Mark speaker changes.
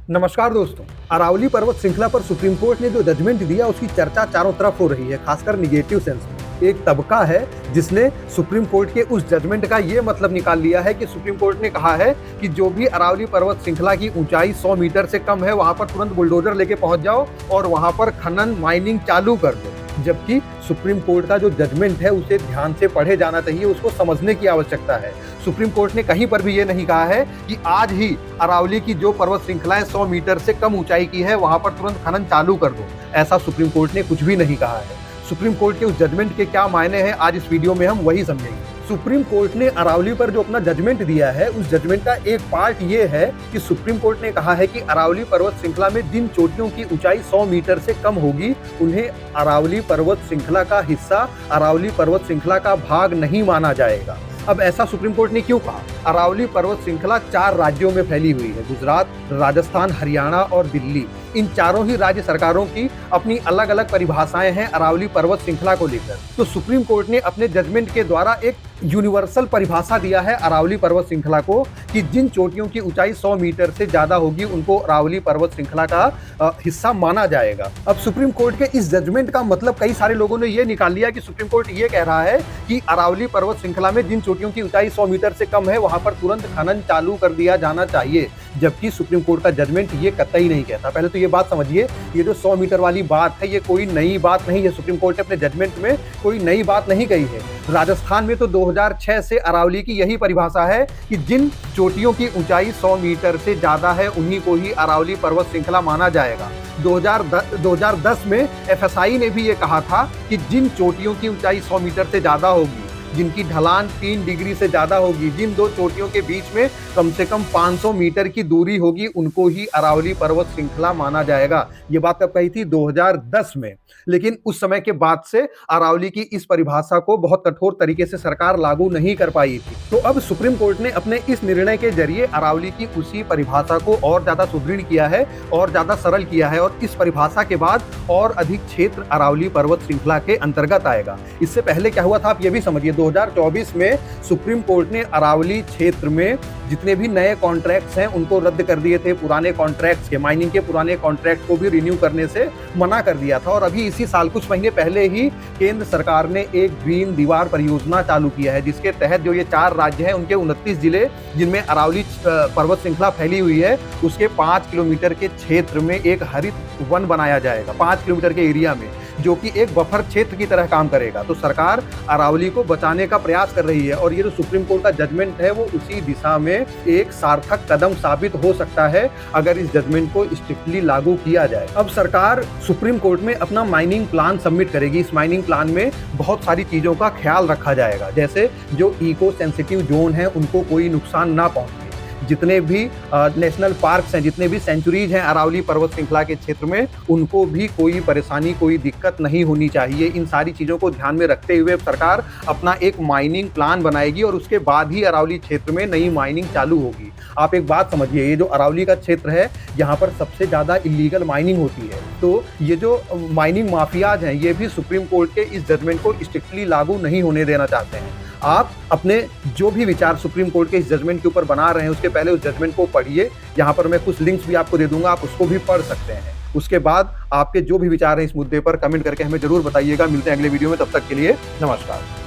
Speaker 1: नमस्कार दोस्तों। अरावली पर्वत श्रृंखला पर सुप्रीम कोर्ट ने जो जजमेंट दिया उसकी चर्चा चारों तरफ हो रही है, खासकर निगेटिव सेंस में। एक तबका है जिसने सुप्रीम कोर्ट के उस जजमेंट का ये मतलब निकाल लिया है कि सुप्रीम कोर्ट ने कहा है कि जो भी अरावली पर्वत श्रृंखला की ऊंचाई 100 मीटर से कम है वहां पर तुरंत बुलडोजर लेके पहुंच जाओ और वहां पर खनन माइनिंग चालू कर दो। जबकि सुप्रीम कोर्ट का जो जजमेंट है उसे ध्यान से पढ़े जाना चाहिए, उसको समझने की आवश्यकता है। सुप्रीम कोर्ट ने कहीं पर भी ये नहीं कहा है कि आज ही अरावली की जो पर्वत श्रृंखलाएं 100 मीटर से कम ऊंचाई की है वहां पर तुरंत खनन चालू कर दो। ऐसा सुप्रीम कोर्ट ने कुछ भी नहीं कहा है। सुप्रीम कोर्ट के उस जजमेंट के क्या मायने हैं आज इस वीडियो में हम वही समझेंगे। सुप्रीम कोर्ट ने अरावली पर जो अपना जजमेंट दिया है उस जजमेंट का एक पार्ट ये है कि सुप्रीम कोर्ट ने कहा है कि अरावली पर्वत श्रृंखला में जिन चोटियों की ऊंचाई 100 मीटर से कम होगी उन्हें अरावली पर्वत श्रृंखला का हिस्सा, अरावली पर्वत श्रृंखला का भाग नहीं माना जाएगा। अब ऐसा सुप्रीम कोर्ट ने क्यों कहा? अरावली पर्वत श्रृंखला 4 राज्यों में फैली हुई है, गुजरात, राजस्थान, हरियाणा और दिल्ली। इन चारों ही राज्य सरकारों की अपनी अलग अलग परिभाषाएं हैं अरावली पर्वत श्रृंखला को लेकर। तो सुप्रीम कोर्ट ने अपने जजमेंट के द्वारा एक यूनिवर्सल परिभाषा दिया है अरावली पर्वत श्रृंखला को कि जिन चोटियों की ऊंचाई 100 मीटर से ज्यादा होगी उनको अरावली पर्वत श्रृंखला का हिस्सा माना जाएगा। अब सुप्रीम कोर्ट के इस जजमेंट का मतलब कई सारे लोगों ने यह निकाल लिया कि सुप्रीम कोर्ट ये कह रहा है कि अरावली पर्वत श्रृंखला में जिन चोटियों की ऊंचाई 100 मीटर से कम है वहां पर तुरंत खनन चालू कर दिया जाना चाहिए, जबकि सुप्रीम कोर्ट का जजमेंट ये कतई नहीं कहता। पहले तो ये बात समझिए, ये जो 100 मीटर वाली बात है ये कोई नई बात नहीं है। सुप्रीम कोर्ट ने अपने जजमेंट में कोई नई बात नहीं कही है। राजस्थान में तो 2006 से अरावली की यही परिभाषा है कि जिन चोटियों की ऊंचाई 100 मीटर से ज्यादा है उन्हीं को ही अरावली पर्वत श्रृंखला माना जाएगा। 2010 में एफएसआई ने भी ये कहा था कि जिन चोटियों की ऊंचाई 100 मीटर से ज्यादा होगी, जिनकी ढलान 3 डिग्री से ज्यादा होगी, जिन दो चोटियों के बीच में कम से कम 500 मीटर की दूरी होगी, उनको ही अरावली पर्वत श्रृंखला माना जाएगा। ये बात कब कही थी? 2010 में। लेकिन उस समय के बाद से अरावली की इस परिभाषा को बहुत कठोर तरीके से सरकार लागू नहीं कर पाई थी। तो अब सुप्रीम कोर्ट ने अपने इस निर्णय के जरिए अरावली की उसी परिभाषा को और ज्यादा सुदृढ़ किया है और ज्यादा सरल किया है और इस परिभाषा के बाद और अधिक क्षेत्र अरावली पर्वत श्रृंखला के अंतर्गत आएगा। इससे पहले क्या हुआ था आप ये भी समझिए। 2024 में सुप्रीम कोर्ट ने अरावली क्षेत्र में जितने भी नए कॉन्ट्रैक्ट्स हैं उनको रद्द कर दिए थे। पुराने कॉन्ट्रैक्ट्स के, माइनिंग के पुराने कॉन्ट्रैक्ट को भी रिन्यू करने से मना कर दिया था। और अभी इसी साल कुछ महीने पहले ही केंद्र सरकार ने एक ग्रीन दीवार परियोजना चालू किया है, जिसके तहत जो ये 4 राज्य हैं उनके 29 जिले जिनमें अरावली पर्वत श्रृंखला फैली हुई है उसके 5 किलोमीटर के क्षेत्र में एक हरित वन बनाया जाएगा। 5 किलोमीटर के एरिया में, जो कि एक बफर क्षेत्र की तरह काम करेगा। तो सरकार अरावली को बचाने का प्रयास कर रही है और ये जो सुप्रीम कोर्ट का जजमेंट है वो उसी दिशा में एक सार्थक कदम साबित हो सकता है अगर इस जजमेंट को स्ट्रिक्टली लागू किया जाए। अब सरकार सुप्रीम कोर्ट में अपना माइनिंग प्लान सबमिट करेगी। इस माइनिंग प्लान में बहुत सारी चीजों का ख्याल रखा जाएगा, जैसे जो इको सेंसिटिव जोन है उनको कोई नुकसान ना पहुंचे, जितने भी नेशनल पार्क्स हैं, जितने भी सेंचुरीज हैं अरावली पर्वत श्रृंखला के क्षेत्र में, उनको भी कोई परेशानी, कोई दिक्कत नहीं होनी चाहिए। इन सारी चीज़ों को ध्यान में रखते हुए सरकार अपना एक माइनिंग प्लान बनाएगी और उसके बाद ही अरावली क्षेत्र में नई माइनिंग चालू होगी। आप एक बात समझिए, ये जो अरावली का क्षेत्र है यहाँ पर सबसे ज़्यादा इलीगल माइनिंग होती है। तो ये जो माइनिंग माफियाज हैं ये भी सुप्रीम कोर्ट के इस जजमेंट को स्ट्रिक्टली लागू नहीं होने देना चाहते हैं। आप अपने जो भी विचार सुप्रीम कोर्ट के इस जजमेंट के ऊपर बना रहे हैं उसके पहले उस जजमेंट को पढ़िए। यहाँ पर मैं कुछ लिंक्स भी आपको दे दूंगा, आप उसको भी पढ़ सकते हैं। उसके बाद आपके जो भी विचार हैं इस मुद्दे पर कमेंट करके हमें जरूर बताइएगा। मिलते हैं अगले वीडियो में, तब तक के लिए नमस्कार।